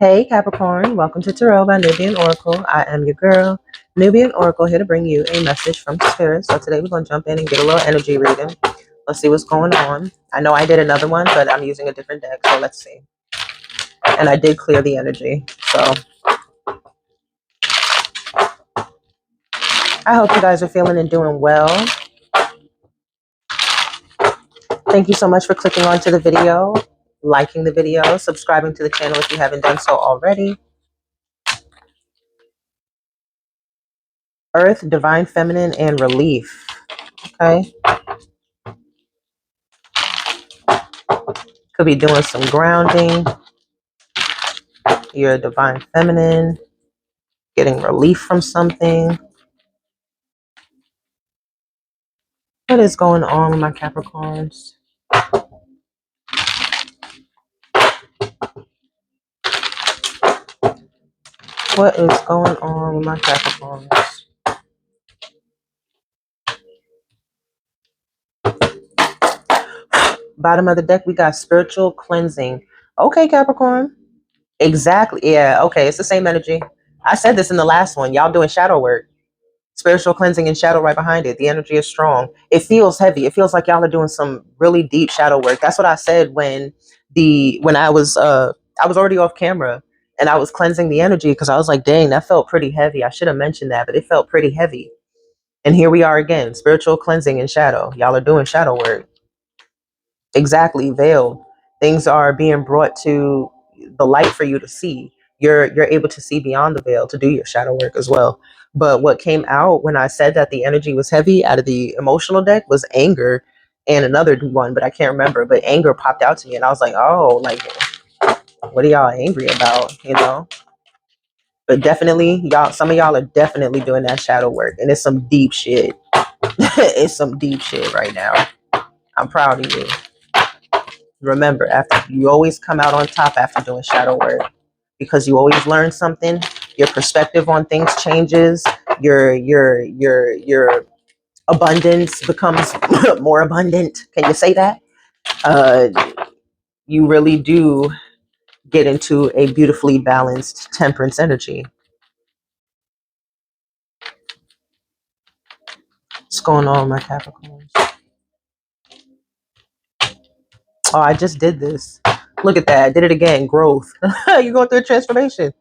Hey Capricorn, welcome to Tarot by Nubian Oracle. I am your girl, Nubian Oracle, here to bring you a message from Spirit. So today we're going to jump in and get a little energy reading. Let's see what's going on. I know I did another one, but I'm using a different deck, so let's see. And I did clear the energy, so I hope you guys are feeling and doing well. Thank you so much for clicking onto the video, liking the video, subscribing to the channel if you haven't done so already. Earth, Divine Feminine, and Relief. Okay. Could be doing some grounding. You're a Divine Feminine, getting relief from something. What is going on with my Capricorns? What is going on with my Capricorns? Bottom of the deck, we got spiritual cleansing. Okay, Capricorn. Exactly. Yeah, okay. It's the same energy. I said this in the last one. Y'all doing shadow work. Spiritual cleansing and shadow right behind it. The energy is strong. It feels heavy. It feels like y'all are doing some really deep shadow work. That's what I said when I was already off camera and I was cleansing the energy because I was like, dang, that felt pretty heavy. I should have mentioned that, but it felt pretty heavy. And here we are again, spiritual cleansing and shadow. Y'all are doing shadow work. Exactly, veiled. Things are being brought to the light for you to see. You're able to see beyond the veil to do your shadow work as well. But what came out when I said that the energy was heavy out of the emotional deck was anger and another one, but I can't remember. But anger popped out to me and I was like, oh, like, what are y'all angry about? You know? But definitely, some of y'all are definitely doing that shadow work. And it's some deep shit. It's some deep shit right now. I'm proud of you. Remember, after you always come out on top after doing shadow work because you always learn something. Your perspective on things changes. Your abundance becomes more abundant. Can you say that? Uh, you really do get into a beautifully balanced temperance energy. What's going on, my Capricorns? Oh, I just did this. Look at that. I did it again. Growth. You're going through a transformation.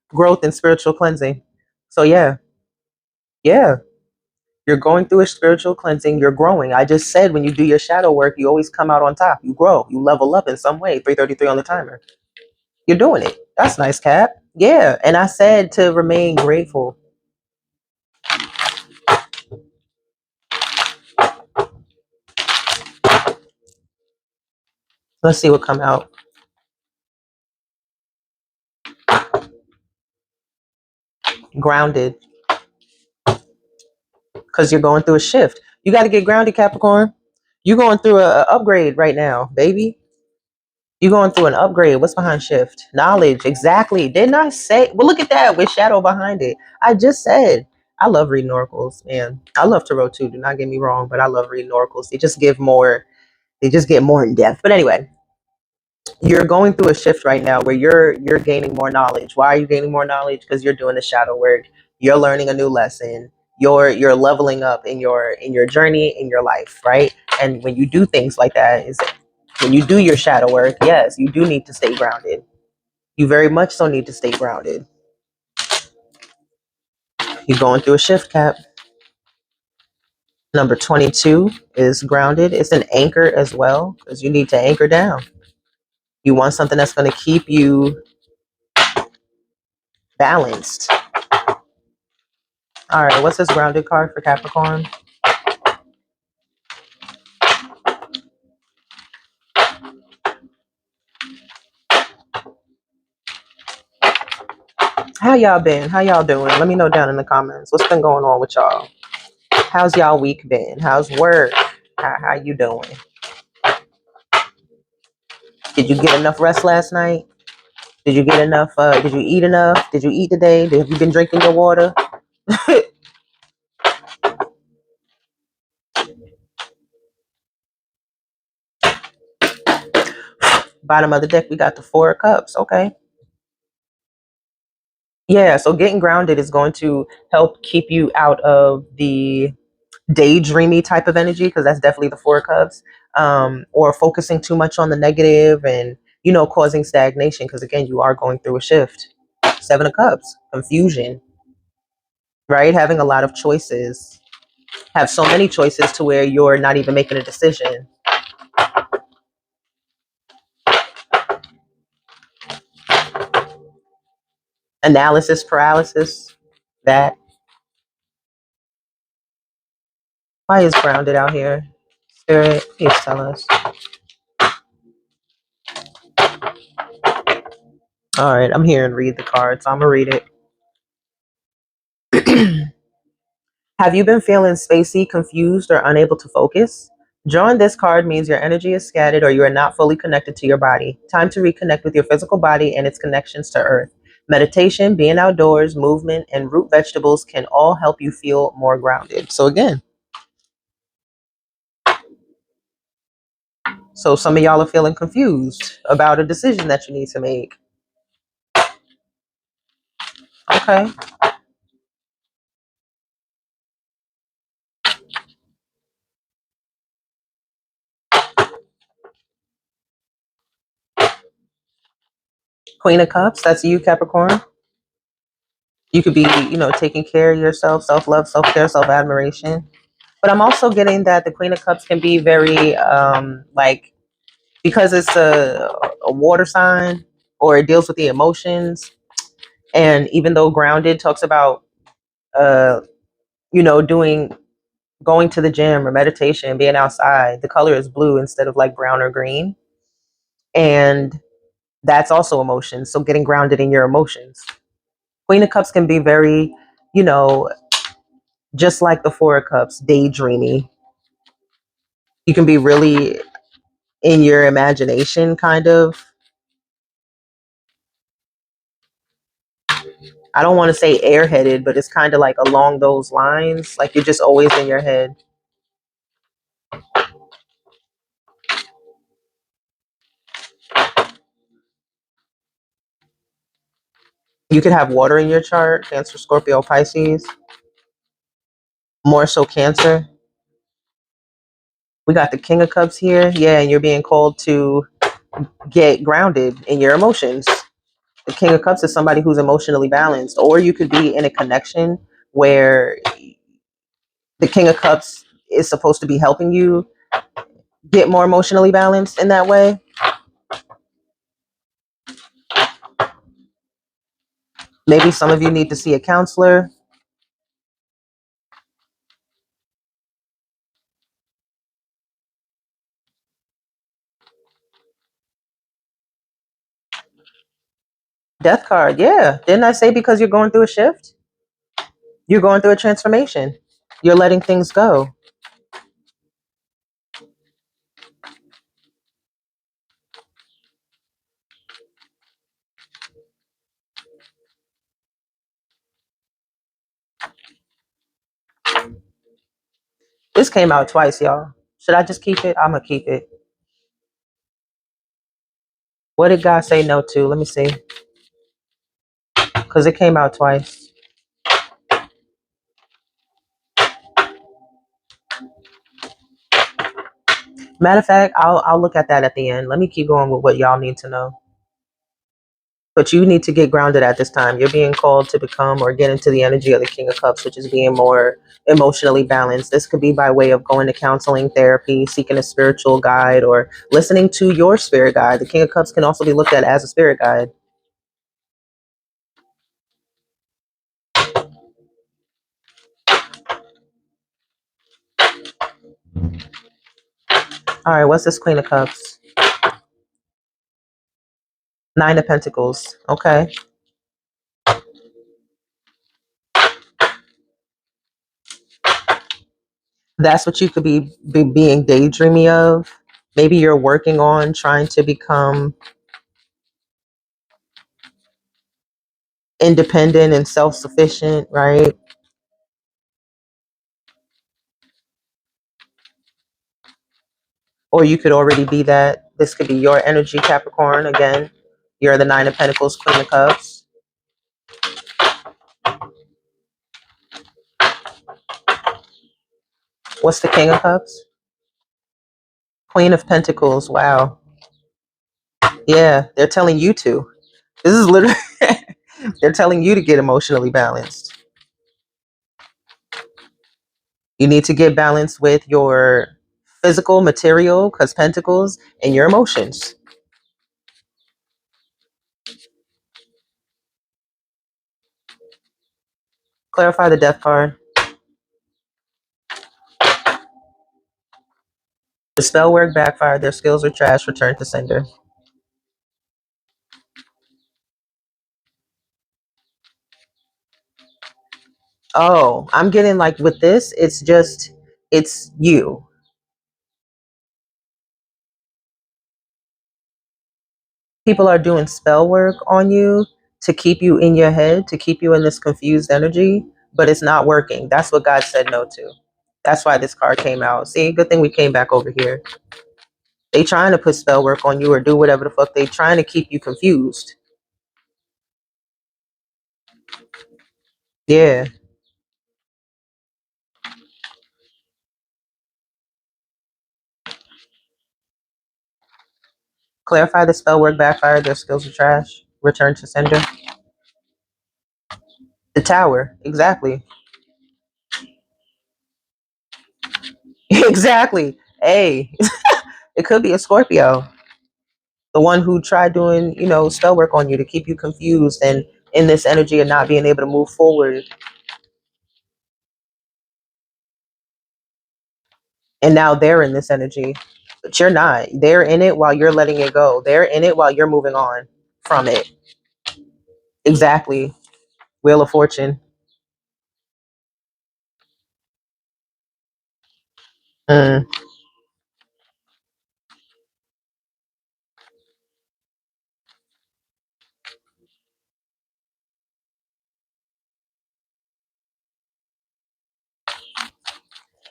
Growth and spiritual cleansing. So yeah. Yeah. You're going through a spiritual cleansing. You're growing. I just said when you do your shadow work, you always come out on top. You grow. You level up in some way. 333 on the timer. You're doing it. That's nice, Cap. Yeah. And I said to remain grateful. Let's see what come out. Grounded. Because you're going through a shift. You got to get grounded, Capricorn. You're going through a upgrade right now, baby. You're going through an upgrade. What's behind shift? Knowledge. Exactly. Didn't I say? Well, look at that with shadow behind it. I just said. I love reading oracles, man. I love tarot too. Do not get me wrong, but I love reading oracles. They just give more. They just get more in depth. But anyway, you're going through a shift right now where you're gaining more knowledge. Why are you gaining more knowledge? Because you're doing the shadow work. You're learning a new lesson. You're leveling up in your journey in your life, right? And when you do things like that, is when you do your shadow work, yes, you do need to stay grounded. You very much so need to stay grounded. You're going through a shift, Cap. Number 22 is grounded. It's an anchor as well because you need to anchor down. You want something that's going to keep you balanced. All right, what's this grounded card for Capricorn? How y'all been? How y'all doing? Let me know down in the comments. What's been going on with y'all? How's y'all week been? How's work? How you doing? Did you get enough rest last night? Did you get enough? Did you eat enough? Did you eat today? Have you been drinking your water? Bottom of the deck, we got the 4 of Cups. Okay. Yeah, so getting grounded is going to help keep you out of the daydreamy type of energy, because that's definitely the Four of Cups, or focusing too much on the negative and, causing stagnation, because again, you are going through a shift. Seven of Cups, confusion, right? Having a lot of choices, have so many choices to where you're not even making a decision. Analysis paralysis, that. Why is grounded out here? Spirit, please tell us. All right, I'm here and read the cards. I'm gonna read it. Have you been feeling spacey, confused, or unable to focus? Drawing this card means your energy is scattered or you are not fully connected to your body. Time to reconnect with your physical body and its connections to earth. Meditation, being outdoors, movement, and root vegetables can all help you feel more grounded. So again, so some of y'all are feeling confused about a decision that you need to make. Okay. Queen of Cups, that's you, Capricorn. You could be, taking care of yourself, self-love, self-care, self-admiration. But I'm also getting that the Queen of Cups can be very, like, because it's a water sign, or it deals with the emotions. And even though grounded talks about, uh, doing, going to the gym or meditation, being outside, the color is blue instead of like brown or green. And that's also emotions. So getting grounded in your emotions. Queen of Cups can be very, you know, just like the Four of Cups, daydreamy. You can be really in your imagination, kind of. I don't want to say airheaded, but it's kind of like along those lines. Like you're just always in your head. You could have water in your chart, Cancer, Scorpio, Pisces, more so Cancer. We got the King of Cups here. Yeah, and you're being called to get grounded in your emotions. The King of Cups is somebody who's emotionally balanced, or you could be in a connection where the King of Cups is supposed to be helping you get more emotionally balanced in that way. Maybe some of you need to see a counselor. Death card, yeah. Didn't I say because you're going through a shift? You're going through a transformation. You're letting things go. This came out twice, y'all. Should I just keep it? I'm going to keep it. What did God say no to? Let me see. Because it came out twice. Matter of fact, I'll look at that at the end. Let me keep going with what y'all need to know. But you need to get grounded at this time. You're being called to become or get into the energy of the King of Cups, which is being more emotionally balanced. This could be by way of going to counseling, therapy, seeking a spiritual guide, or listening to your spirit guide. The King of Cups can also be looked at as a spirit guide. All right, what's this Queen of Cups? Nine of Pentacles. Okay. That's what you could be being daydreamy of. Maybe you're working on trying to become independent and self-sufficient, right? Or you could already be that. This could be your energy, Capricorn. Again, you're the Nine of Pentacles, Queen of Cups. What's the King of Cups? Queen of Pentacles. Wow. Yeah, they're telling you to. This is literally, they're telling you to get emotionally balanced. You need to get balanced with your physical, material, because Pentacles, and your emotions. Clarify the Death card. The spell work backfired. Their skills are trash. Return to sender. Oh, I'm getting like with this, it's you. People are doing spell work on you to keep you in your head, to keep you in this confused energy, but it's not working. That's what God said no to. That's why this card came out. See, good thing we came back over here. They trying to put spell work on you or do whatever the fuck. They trying to keep you confused. Yeah. Clarify the spell work backfired. Their skills are trash. Return to sender. The tower. Exactly. Exactly. Hey, it could be a Scorpio. The one who tried doing, spell work on you to keep you confused and in this energy and not being able to move forward. And now they're in this energy, but you're not. They're in it while you're letting it go. They're in it while you're moving on from it. Exactly. Wheel of Fortune. Mm.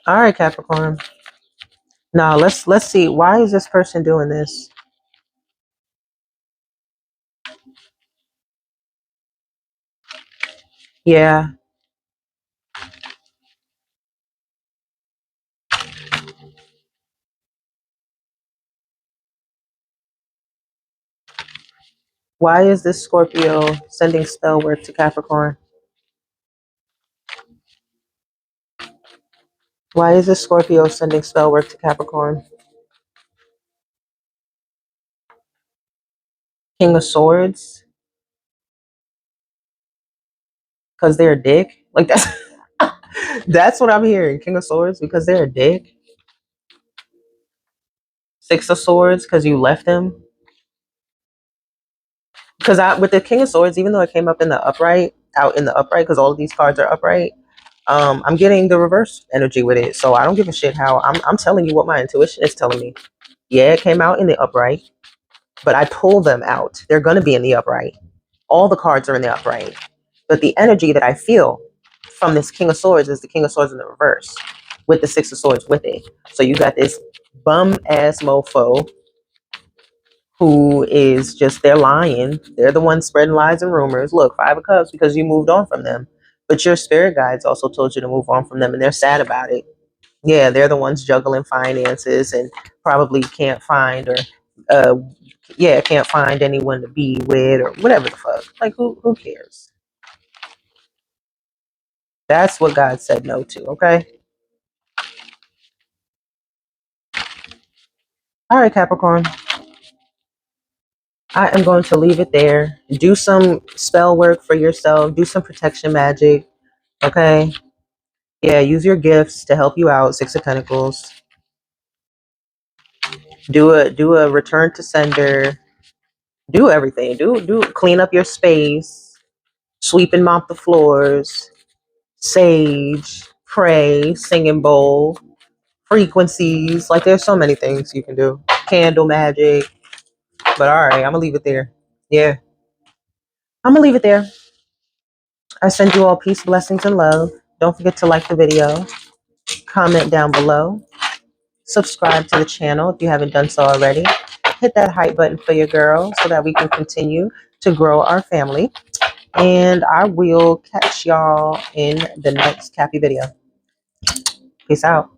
All right, Capricorn. Now let's see. Why is this person doing this? Yeah. Why is this Scorpio sending spell work to Capricorn? Why is this Scorpio sending spell work to Capricorn? King of Swords? Because they're a dick? Like that's that's what I'm hearing. King of Swords because they're a dick. Six of Swords because you left him. Because I with the King of Swords, even though it came up in the upright, out in the upright, because all of these cards are upright, I'm getting the reverse energy with it. So I don't give a shit how I'm telling you what my intuition is telling me. Yeah, it came out in the upright, but I pull them out. They're gonna be in the upright. All the cards are in the upright. But the energy that I feel from this King of Swords is the King of Swords in the reverse, with the Six of Swords with it. So you got this bum ass mofo who is just, they're lying. They're the ones spreading lies and rumors. Look, Five of Cups because you moved on from them. But your spirit guides also told you to move on from them and they're sad about it. Yeah, they're the ones juggling finances and probably can't find or uh can't find anyone to be with or whatever the fuck. Like who cares? That's what God said no to, okay? All right, Capricorn. I am going to leave it there. Do some spell work for yourself. Do some protection magic, okay? Yeah, use your gifts to help you out. Six of Pentacles. Do a return to sender. Do everything. Do clean up your space. Sweep and mop the floors. Sage. Pray. Sing and bowl. Frequencies. Like there's so many things you can do. Candle magic. But all right, I'm gonna leave it there. Yeah, I'm gonna leave it there. I send you all peace, blessings, and love. Don't forget to like the video, comment down below, subscribe to the channel if you haven't done so already. Hit that hype button for your girl so that we can continue to grow our family. And I will catch y'all in the next Cappy video. Peace out.